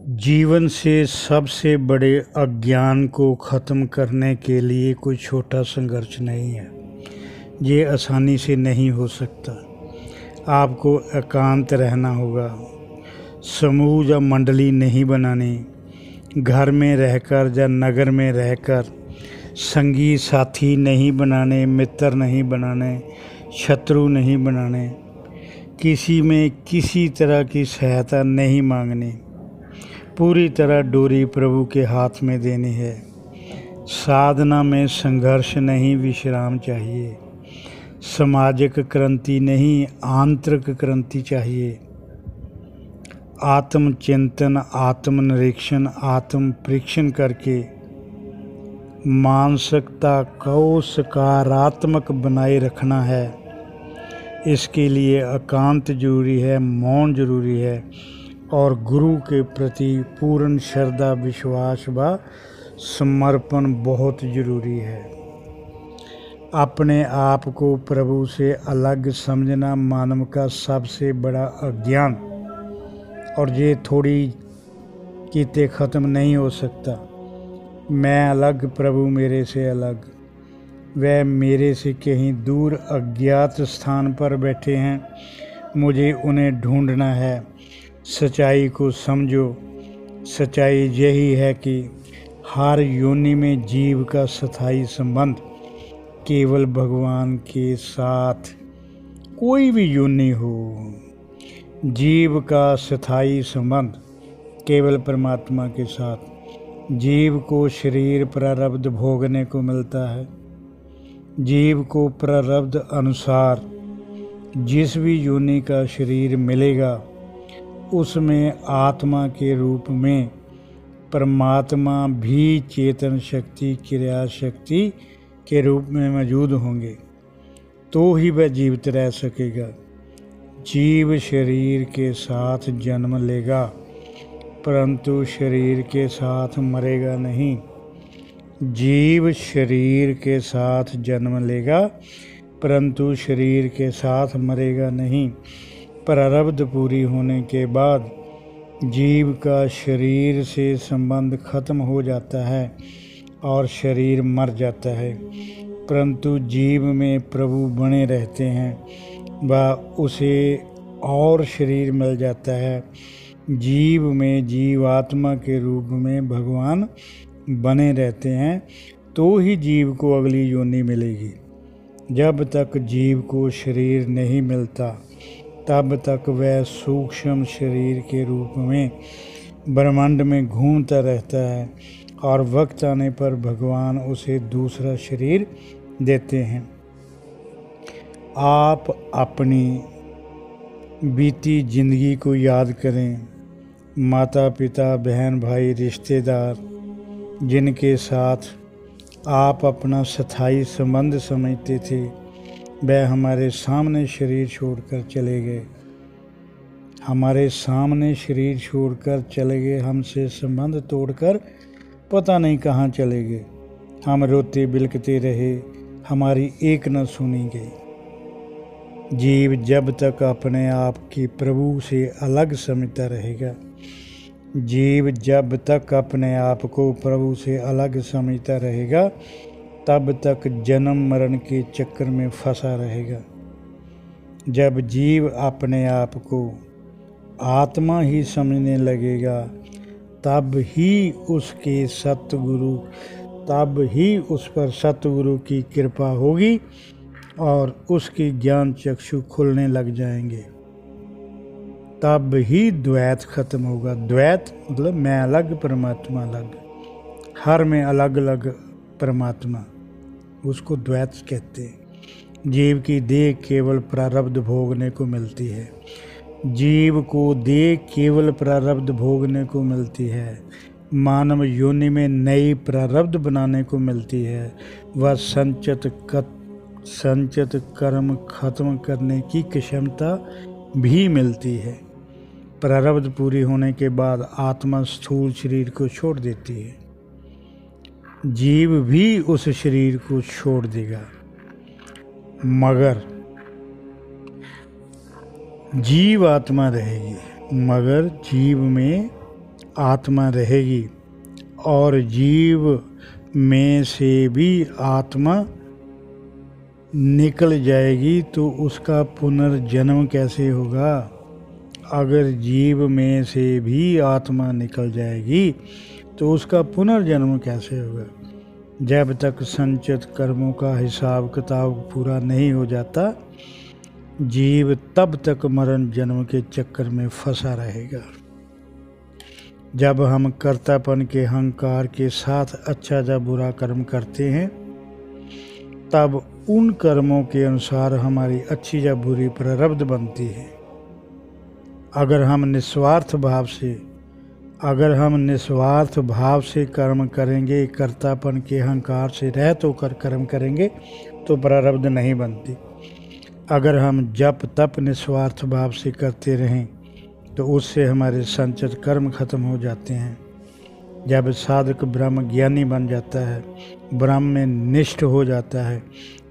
जीवन से सबसे बड़े अज्ञान को ख़त्म करने के लिए कोई छोटा संघर्ष नहीं है। ये आसानी से नहीं हो सकता। आपको एकांत रहना होगा, समूह या मंडली नहीं बनानी, घर में रहकर या नगर में रहकर संगी साथी नहीं बनाने, मित्र नहीं बनाने, शत्रु नहीं बनाने, किसी में किसी तरह की सहायता नहीं मांगनी, पूरी तरह डोरी प्रभु के हाथ में देनी है। साधना में संघर्ष नहीं, विश्राम चाहिए। सामाजिक क्रांति नहीं, आंतरिक क्रांति चाहिए। आत्मचिंतन, आत्मनिरीक्षण, आत्म परीक्षण करके मानसिकता को सकारात्मक बनाए रखना है। इसके लिए एकांत जरूरी है, मौन जरूरी है और गुरु के प्रति पूर्ण श्रद्धा, विश्वास व समर्पण बहुत ज़रूरी है। अपने आप को प्रभु से अलग समझना मानव का सबसे बड़ा अज्ञान, और ये थोड़ी कीते ख़त्म नहीं हो सकता। मैं अलग, प्रभु मेरे से अलग। वह मेरे से कहीं दूर अज्ञात स्थान पर बैठे हैं, मुझे उन्हें ढूंढना है। सच्चाई को समझो। सच्चाई यही है कि हर योनि में जीव का स्थायी संबंध केवल भगवान के साथ, कोई भी योनि हो, जीव का स्थायी संबंध केवल परमात्मा के साथ। जीव को शरीर प्रारब्ध भोगने को मिलता है। जीव को प्रारब्ध अनुसार जिस भी योनि का शरीर मिलेगा उसमें आत्मा के रूप में परमात्मा भी चेतन शक्ति, क्रिया शक्ति के रूप में मौजूद होंगे, तो ही वह जीवित रह सकेगा। जीव शरीर के साथ जन्म लेगा परंतु शरीर के साथ मरेगा नहीं। जीव शरीर के साथ जन्म लेगा परंतु शरीर के साथ मरेगा नहीं। प्रारब्ध पूरी होने के बाद जीव का शरीर से संबंध खत्म हो जाता है और शरीर मर जाता है, परंतु जीव में प्रभु बने रहते हैं व उसे और शरीर मिल जाता है। जीव में जीवात्मा के रूप में भगवान बने रहते हैं, तो ही जीव को अगली योनि मिलेगी। जब तक जीव को शरीर नहीं मिलता तब तक वह सूक्ष्म शरीर के रूप में ब्रह्मांड में घूमता रहता है और वक्त आने पर भगवान उसे दूसरा शरीर देते हैं। आप अपनी बीती जिंदगी को याद करें। माता पिता, बहन भाई, रिश्तेदार जिनके साथ आप अपना स्थायी संबंध समझते थे, वह हमारे सामने शरीर छोड़कर चले गए। हमारे सामने शरीर छोड़कर चले गए, हमसे संबंध तोड़कर पता नहीं कहाँ चले गए। हम रोते बिलखते रहे, हमारी एक न सुनी गई। जीव जब तक अपने आप की प्रभु से अलग समझता रहेगा, जीव जब तक अपने आप को प्रभु से अलग समझता रहेगा, तब तक जन्म मरण के चक्कर में फंसा रहेगा। जब जीव अपने आप को आत्मा ही समझने लगेगा, तब ही उस पर सतगुरु की कृपा होगी और उसके ज्ञान चक्षु खुलने लग जाएंगे। तब ही द्वैत खत्म होगा। द्वैत मतलब मैं अलग, परमात्मा अलग, हर में अलग अलग परमात्मा, उसको द्वैत कहते हैं। जीव की देह केवल प्रारब्ध भोगने को मिलती है। जीव को देह केवल प्रारब्ध भोगने को मिलती है। मानव योनि में नई प्रारब्ध बनाने को मिलती है। वह संचित कर्म खत्म करने की क्षमता भी मिलती है। प्रारब्ध पूरी होने के बाद आत्मा स्थूल शरीर को छोड़ देती है। जीव भी उस शरीर को छोड़ देगा, मगर जीव आत्मा रहेगी। मगर जीव में आत्मा रहेगी और जीव में से भी आत्मा निकल जाएगी तो उसका पुनर्जन्म कैसे होगा? अगर जीव में से भी आत्मा निकल जाएगी तो उसका पुनर्जन्म कैसे होगा? जब तक संचित कर्मों का हिसाब किताब पूरा नहीं हो जाता, जीव तब तक मरण जन्म के चक्कर में फंसा रहेगा। जब हम कर्तापन के अहंकार के साथ अच्छा या बुरा कर्म करते हैं, तब उन कर्मों के अनुसार हमारी अच्छी या बुरी प्रारब्ध बनती है। अगर हम निस्वार्थ भाव से कर्म करेंगे, कर्तापन के अहंकार से रहित होकर कर्म करेंगे, तो प्रारब्ध नहीं बनती। अगर हम जप तप निस्वार्थ भाव से करते रहें तो उससे हमारे संचित कर्म खत्म हो जाते हैं। जब साधक ब्रह्म ज्ञानी बन जाता है, ब्रह्म में निष्ठ हो जाता है,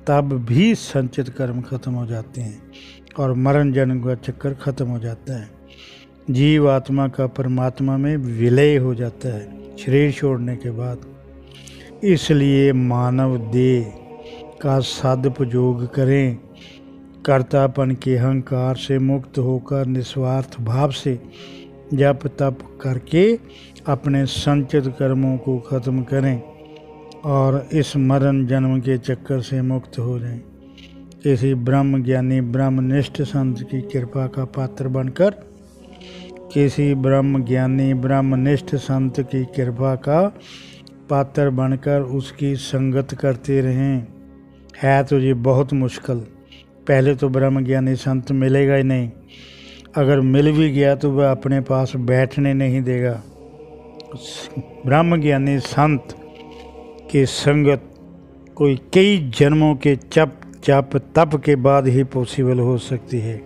तब भी संचित कर्म खत्म हो जाते हैं और मरण जन्म का चक्कर खत्म हो जाता है। जीव आत्मा का परमात्मा में विलय हो जाता है शरीर छोड़ने के बाद। इसलिए मानव देह का सदुपयोग करें। कर्तापन के अहंकार से मुक्त होकर निस्वार्थ भाव से जप तप करके अपने संचित कर्मों को खत्म करें और इस मरण जन्म के चक्कर से मुक्त हो जाएं। किसी ब्रह्म ज्ञानी ब्रह्मनिष्ठ संत की कृपा का पात्र बनकर, किसी ब्रह्म ज्ञानी ब्रह्मनिष्ठ संत की कृपा का पात्र बनकर उसकी संगत करते रहें। है तो ये बहुत मुश्किल। पहले तो ब्रह्म ज्ञानी संत मिलेगा ही नहीं। अगर मिल भी गया तो वह अपने पास बैठने नहीं देगा। ब्रह्म ज्ञानी संत की संगत कोई कई जन्मों के जप तप के बाद ही पॉसिबल हो सकती है।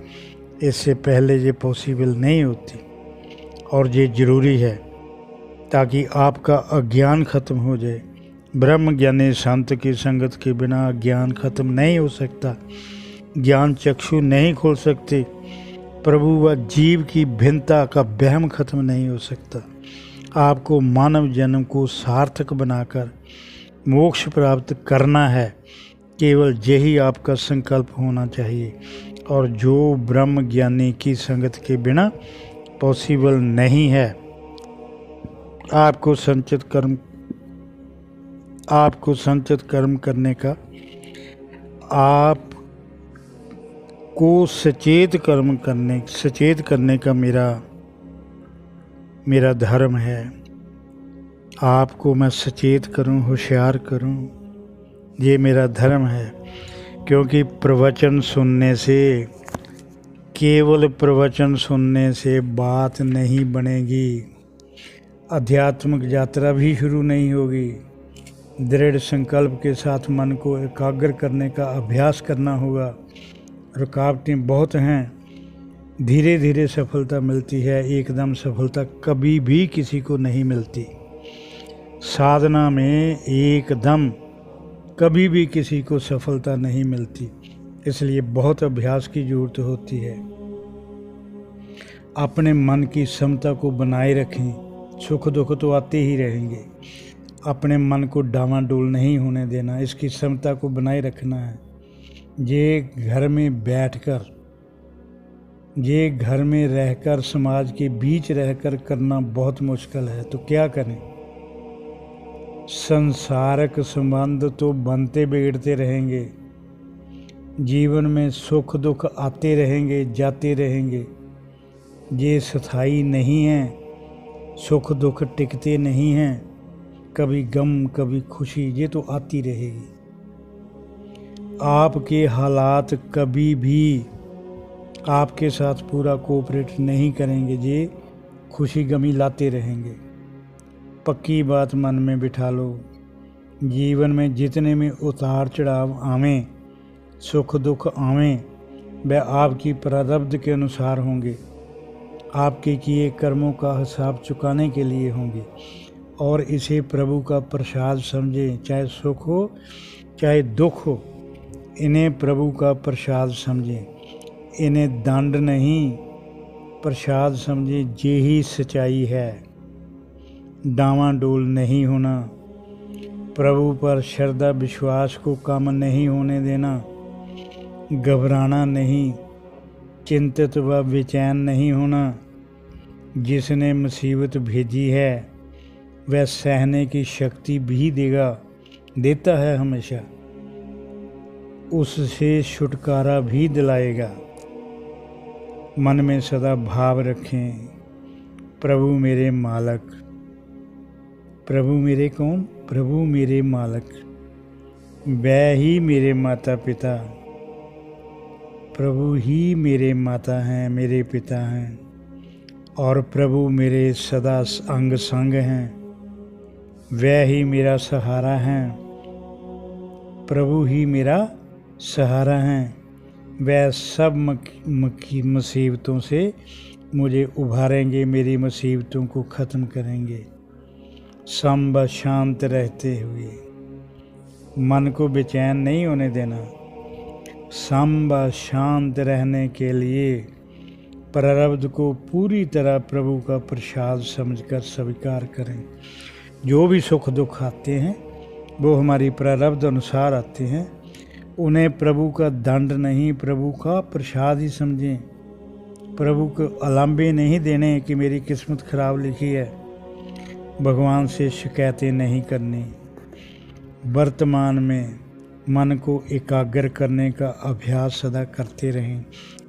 इससे पहले ये पॉसिबल नहीं होती और ये ज़रूरी है ताकि आपका अज्ञान खत्म हो जाए। ब्रह्म ज्ञानी संत की संगत के बिना ज्ञान खत्म नहीं हो सकता। ज्ञान चक्षु नहीं खोल सकते। प्रभु व जीव की भिन्नता का वहम खत्म नहीं हो सकता। आपको मानव जन्म को सार्थक बनाकर मोक्ष प्राप्त करना है। केवल यही आपका संकल्प होना चाहिए और जो ब्रह्म ज्ञानी की संगत के बिना पॉसिबल नहीं है। आपको संचित कर्म करने का, आपको सचेत करने का मेरा धर्म है। आपको मैं सचेत करूं, होशियार करूं, ये मेरा धर्म है। क्योंकि केवल प्रवचन सुनने से बात नहीं बनेगी। आध्यात्मिक यात्रा भी शुरू नहीं होगी। दृढ़ संकल्प के साथ मन को एकाग्र करने का अभ्यास करना होगा। रुकावटें बहुत हैं। धीरे धीरे सफलता मिलती है, एकदम सफलता कभी भी किसी को नहीं मिलती। साधना में एकदम कभी भी किसी को सफलता नहीं मिलती, इसलिए बहुत अभ्यास की जरूरत होती है। अपने मन की क्षमता को बनाए रखें। सुख दुख तो आते ही रहेंगे। अपने मन को डामाडोल नहीं होने देना, इसकी क्षमता को बनाए रखना है। ये घर में रहकर समाज के बीच रहकर करना बहुत मुश्किल है, तो क्या करें। संसारिक संबंध तो बनते बिगड़ते रहेंगे। जीवन में सुख दुख आते रहेंगे, जाते रहेंगे। ये स्थायी नहीं है। सुख दुख टिकते नहीं हैं। कभी गम कभी खुशी, ये तो आती रहेगी। आपके हालात कभी भी आपके साथ पूरा कोऑपरेट नहीं करेंगे। ये खुशी गमी लाते रहेंगे। पक्की बात मन में बिठा लो। जीवन में जितने में उतार चढ़ाव आवें, सुख दुख आवें, वह आपकी प्रारब्ध के अनुसार होंगे। आपके किए कर्मों का हिसाब चुकाने के लिए होंगे और इसे प्रभु का प्रसाद समझें। चाहे सुख हो चाहे दुख हो, इन्हें प्रभु का प्रसाद समझें। इन्हें दंड नहीं, प्रसाद समझें। ये ही सच्चाई है। डावाडोल नहीं होना, प्रभु पर श्रद्धा विश्वास को कम नहीं होने देना, घबराना नहीं, चिंतित व बेचैन नहीं होना। जिसने मुसीबत भेजी है वह सहने की शक्ति भी देता है हमेशा, उससे छुटकारा भी दिलाएगा। मन में सदा भाव रखें, प्रभु मेरे मालक। प्रभु मेरे कौन? प्रभु मेरे मालक, वह ही मेरे माता पिता, प्रभु ही मेरे माता हैं, मेरे पिता हैं, और प्रभु मेरे सदा अंग संग हैं। वह ही मेरा सहारा हैं, प्रभु ही मेरा सहारा हैं। वह सब मुसीबतों से मुझे उभारेंगे, मेरी मुसीबतों को ख़त्म करेंगे। संब शांत रहते हुए मन को बेचैन नहीं होने देना। संब शांत रहने के लिए प्रारब्ध को पूरी तरह प्रभु का प्रसाद समझकर स्वीकार करें। जो भी सुख दुख आते हैं वो हमारी प्रारब्ध अनुसार आते हैं, उन्हें प्रभु का दंड नहीं, प्रभु का प्रसाद ही समझें। प्रभु को अलांबे नहीं देने कि मेरी किस्मत खराब लिखी है। भगवान से शिकायतें नहीं करनी। वर्तमान में मन को एकाग्र करने का अभ्यास सदा करते रहें।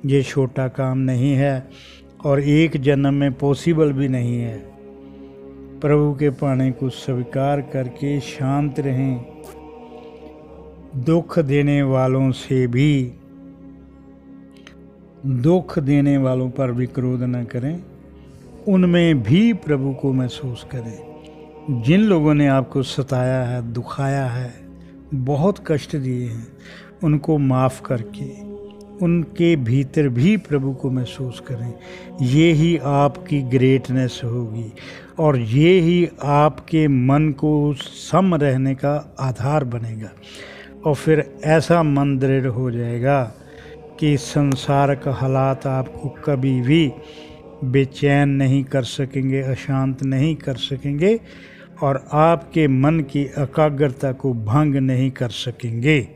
ये छोटा काम नहीं है और एक जन्म में पॉसिबल भी नहीं है। प्रभु के पाने को स्वीकार करके शांत रहें। दुख देने वालों पर भी क्रोध न करें, उनमें भी प्रभु को महसूस करें। जिन लोगों ने आपको सताया है, दुखाया है, बहुत कष्ट दिए हैं, उनको माफ़ करके उनके भीतर भी प्रभु को महसूस करें। ये ही आपकी ग्रेटनेस होगी और ये ही आपके मन को सम रहने का आधार बनेगा। और फिर ऐसा मन दृढ़ हो जाएगा कि संसार का हालात आपको कभी भी बेचैन नहीं कर सकेंगे, अशांत नहीं कर सकेंगे और आपके मन की एकाग्रता को भंग नहीं कर सकेंगे।